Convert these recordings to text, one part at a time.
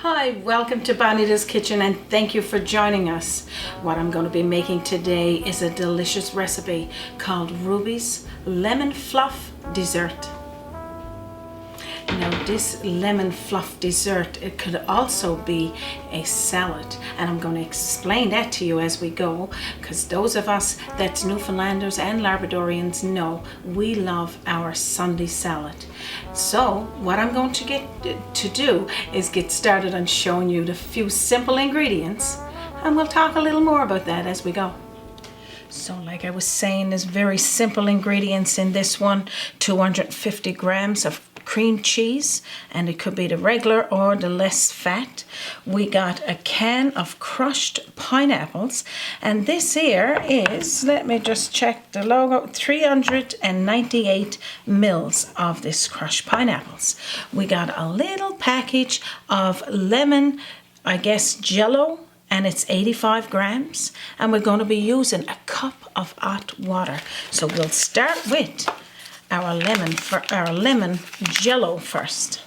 Hi, welcome to Bonita's Kitchen and thank you for joining us. What I'm going to be making today is a delicious recipe called Ruby's Lemon Fluff Dessert. Now this lemon fluff dessert, it could also be a salad, and I'm going to explain that to you as we go, because those of us that's Newfoundlanders and Labradorians know we love our Sunday salad. So what I'm going to do is get started on showing you the few simple ingredients, and we'll talk a little more about that as we go. So like I was saying, there's very simple ingredients in this one. 250 grams of cream cheese, and it could be the regular or the less fat. We got a can of crushed pineapples, and this here is, let me just check the logo, 398 mils of this crushed pineapples. We got a little package of lemon, I guess Jello, and it's 85 grams, and we're going to be using a cup of hot water. So we'll start with our lemon Jello first.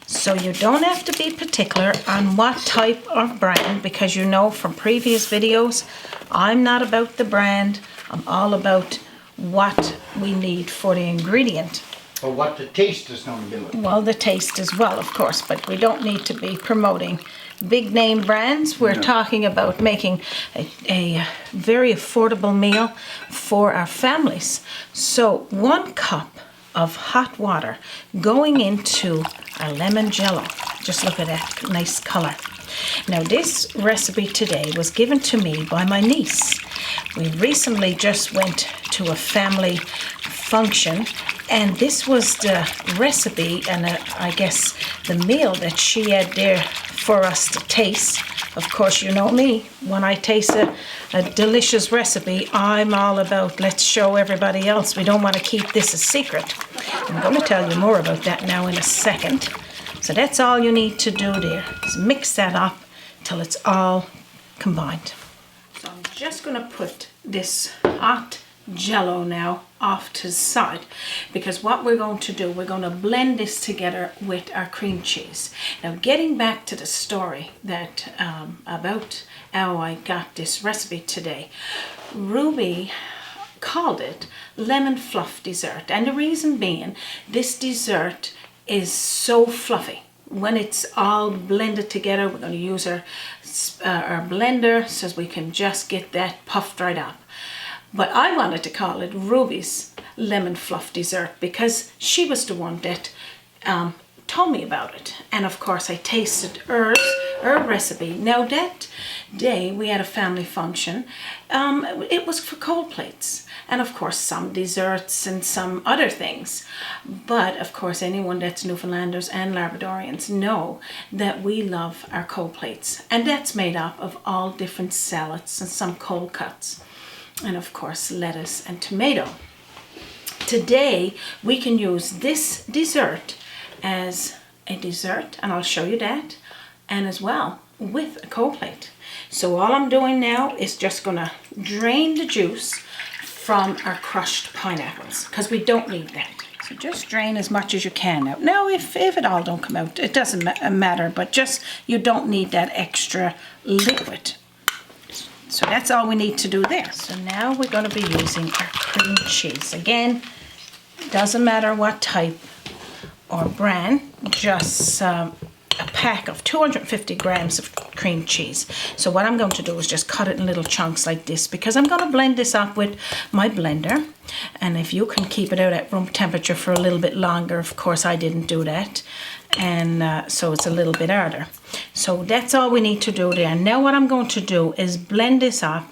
So you don't have to be particular on what type of brand, because you know from previous videos I'm not about the brand, I'm all about what we need for the ingredient. Or what the taste is going to be. Well, the taste as well, of course, but we don't need to be promoting big name brands. We're talking about making a very affordable meal for our families. So 1 cup of hot water going into our lemon Jello. Just look at that nice color. Now this recipe today was given to me by my niece. We recently just went to a family function, and this was the recipe and I guess the meal that she had there for us to taste. Of course, you know me, when I taste a delicious recipe, I'm all about let's show everybody else. We don't want to keep this a secret. I'm going to tell you more about that now in a second. So that's all you need to do there, is mix that up till it's all combined. So I'm just going to put this hot Jello now off to the side, because what we're going to do, we're going to blend this together with our cream cheese. Now getting back to the story that about how I got this recipe today, Ruby called it lemon fluff dessert, and the reason being this dessert is so fluffy. When it's all blended together, we're going to use our blender so we can just get that puffed right up. But I wanted to call it Ruby's Lemon Fluff Dessert because she was the one that told me about it. And of course I tasted her recipe. Now that day we had a family function. It was for cold plates. And of course some desserts and some other things. But of course anyone that's Newfoundlanders and Labradorians know that we love our cold plates. And that's made up of all different salads and some cold cuts. And of course lettuce and tomato. Today we can use this dessert as a dessert, and I'll show you that, and as well with a cold plate. So all I'm doing now is just gonna drain the juice from our crushed pineapples, because we don't need that. So just drain as much as you can out. Now if it all don't come out, it doesn't matter, but just you don't need that extra liquid. So that's all we need to do there. So now we're going to be using our cream cheese. Again, doesn't matter what type or brand, just a pack of 250 grams of cream cheese. So what I'm going to do is just cut it in little chunks like this, because I'm going to blend this up with my blender. And if you can keep it out at room temperature for a little bit longer, of course I didn't do that. And so it's a little bit harder. So that's all we need to do there. Now what I'm going to do is blend this up,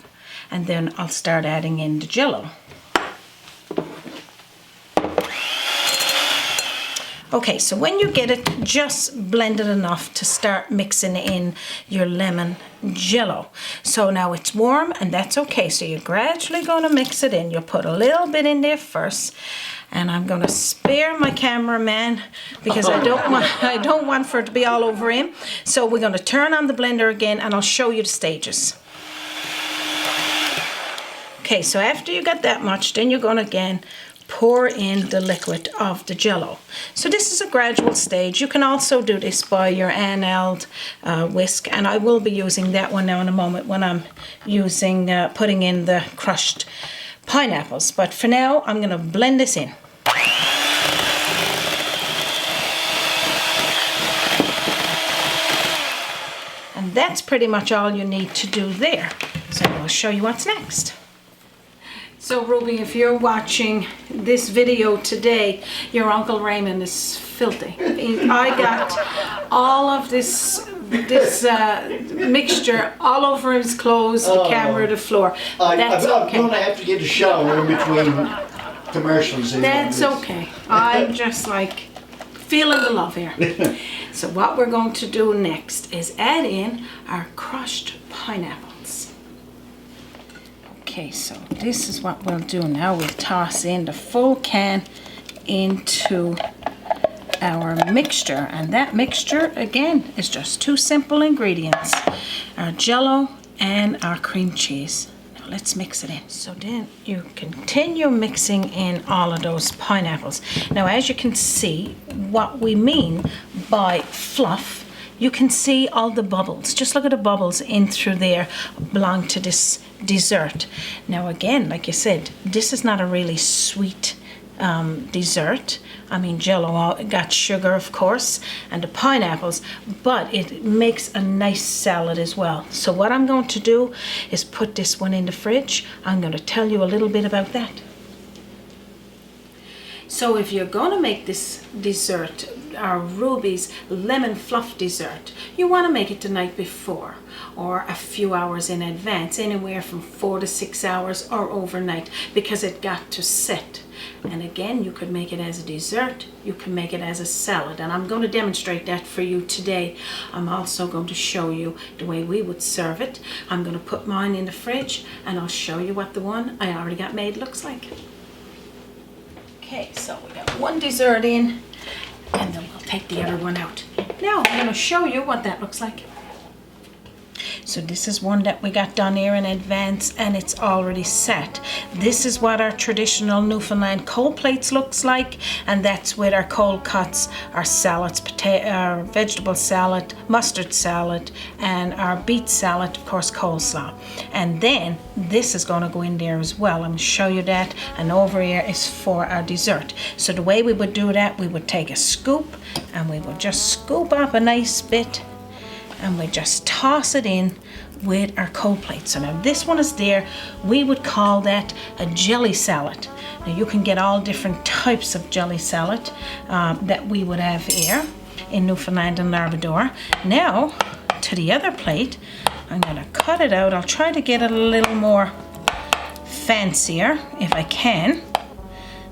and then I'll start adding in the Jello. Okay, so when you get it just blended enough to start mixing in your lemon Jello. So now it's warm, and that's okay. So you're gradually going to mix it in. You'll put a little bit in there first. And I'm going to spare my cameraman because I don't want for it to be all over him. So we're going to turn on the blender again, and I'll show you the stages. Okay, so after you got that much, then you're going to again pour in the liquid of the Jello. So this is a gradual stage. You can also do this by your handheld whisk, and I will be using that one now in a moment when I'm using putting in the crushed pineapples. But for now, I'm going to blend this in. And that's pretty much all you need to do there. So I'll show you what's next. So Ruby, if you're watching this video today, your Uncle Raymond is filthy. I got all of this mixture all over his clothes, the camera, the floor. That's okay. I'm going to have to get a shower in between commercials. That's okay. I'm just like feeling the love here. So what we're going to do next is add in our crushed pineapples. Okay, so this is what we'll do now. We'll toss in the full can into our mixture, and that mixture again is just two simple ingredients: our Jello and our cream cheese. Now let's mix it in. So then you continue mixing in all of those pineapples. Now as you can see, what we mean by fluff, you can see all the bubbles. Just look at the bubbles in through there belong to this dessert. Now again, like you said, this is not a really sweet dessert. I mean, Jello got sugar, of course, and the pineapples, but it makes a nice salad as well. So what I'm going to do is put this one in the fridge. I'm going to tell you a little bit about that. So if you're going to make this dessert, our Ruby's Lemon Fluff Dessert, you want to make it the night before or a few hours in advance, anywhere from 4 to 6 hours or overnight, because it got to set. And again, you could make it as a dessert, you can make it as a salad, and I'm going to demonstrate that for you today. I'm also going to show you the way we would serve it. I'm going to put mine in the fridge and I'll show you what the one I already got made looks like. Okay, so we got one dessert in, and then we'll take the other one out. Now I'm going to show you what that looks like. So this is one that we got done here in advance, and it's already set. This is what our traditional Newfoundland cold plates looks like, and that's with our cold cuts, our salads, our vegetable salad, mustard salad, and our beet salad, of course coleslaw. And then this is going to go in there as well. I'm going to show you that, and over here is for our dessert. So the way we would do that, we would take a scoop and we would just scoop up a nice bit, and we just toss it in with our cold plate. So now this one is there. We would call that a jelly salad. Now you can get all different types of jelly salad that we would have here in Newfoundland and Labrador. Now to the other plate, I'm gonna cut it out. I'll try to get it a little more fancier if I can,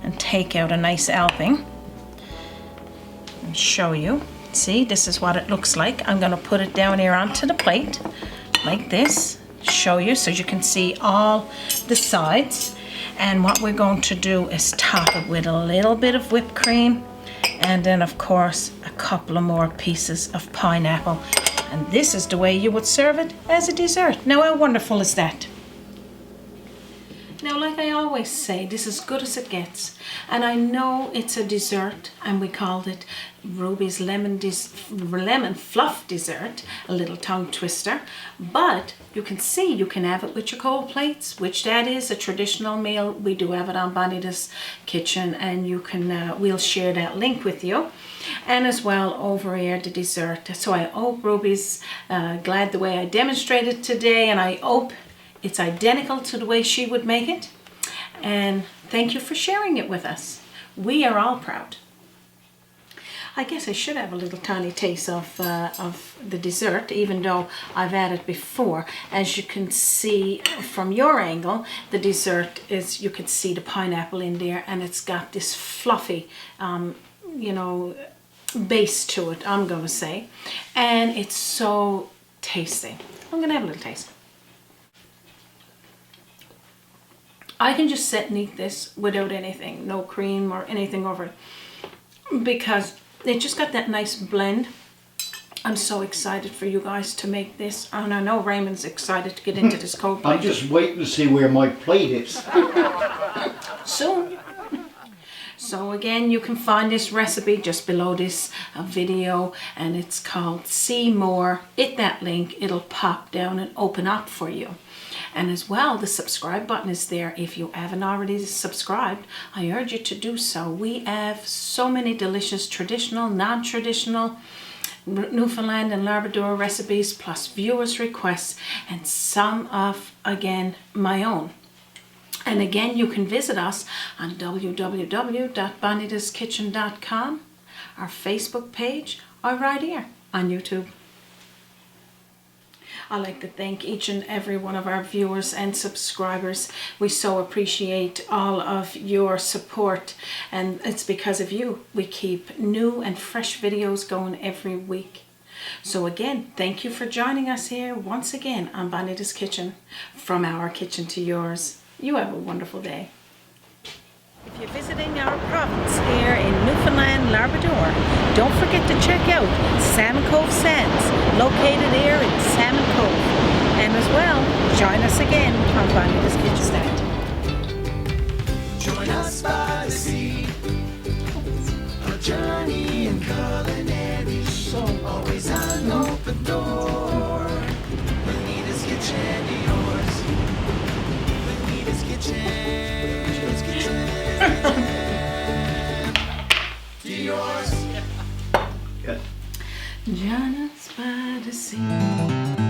and take out a nice helping and show you. See, this is what it looks like. I'm going to put it down here onto the plate like this, show you so you can see all the sides. And what we're going to do is top it with a little bit of whipped cream, and then of course a couple of more pieces of pineapple. And this is the way you would serve it as a dessert. Now how wonderful is that? Now, like I always say, this is as good as it gets. And I know it's a dessert, and we called it Ruby's Lemon Fluff Dessert, a little tongue twister. But you can see you can have it with your cold plates, which that is a traditional meal. We do have it on Bonita's kitchen, and you can we'll share that link with you. And as well over here the dessert. So I hope Ruby's glad the way I demonstrated today, and I hope it's identical to the way she would make it. And thank you for sharing it with us. We are all proud. I guess I should have a little tiny taste of the dessert, even though I've had it before. As you can see from your angle, the dessert is, you can see the pineapple in there, and it's got this fluffy, you know, base to it, I'm going to say. And it's so tasty. I'm going to have a little taste. I can just sit and eat this without anything, no cream or anything over it, because it just got that nice blend. I'm so excited for you guys to make this, and I know Raymond's excited to get into this cold plate. I'm just waiting to see where my plate is. Soon. So again, you can find this recipe just below this video, and it's called See More. Hit that link, it'll pop down and open up for you. And as well, the subscribe button is there. If you haven't already subscribed, I urge you to do so. We have so many delicious traditional, non-traditional, Newfoundland and Labrador recipes, plus viewers' requests, and some of, again, my own. And again, you can visit us on www.bonitaskitchen.com, our Facebook page, or right here on YouTube. I'd like to thank each and every one of our viewers and subscribers. We so appreciate all of your support, and it's because of you we keep new and fresh videos going every week. So again, thank you for joining us here once again on Bonita's Kitchen, from our kitchen to yours. You have a wonderful day. If you're visiting our province here in Newfoundland, Labrador, don't forget to check out Salmon Cove Sands, located here in Salmon Cove. And as well, join us again on Bonita's Kitchen. Join us by the sea, a journey in culinary, always an open door. Bonita's Kitchen to yours. Bonita's Kitchen to yours. Good. Join us by the sea.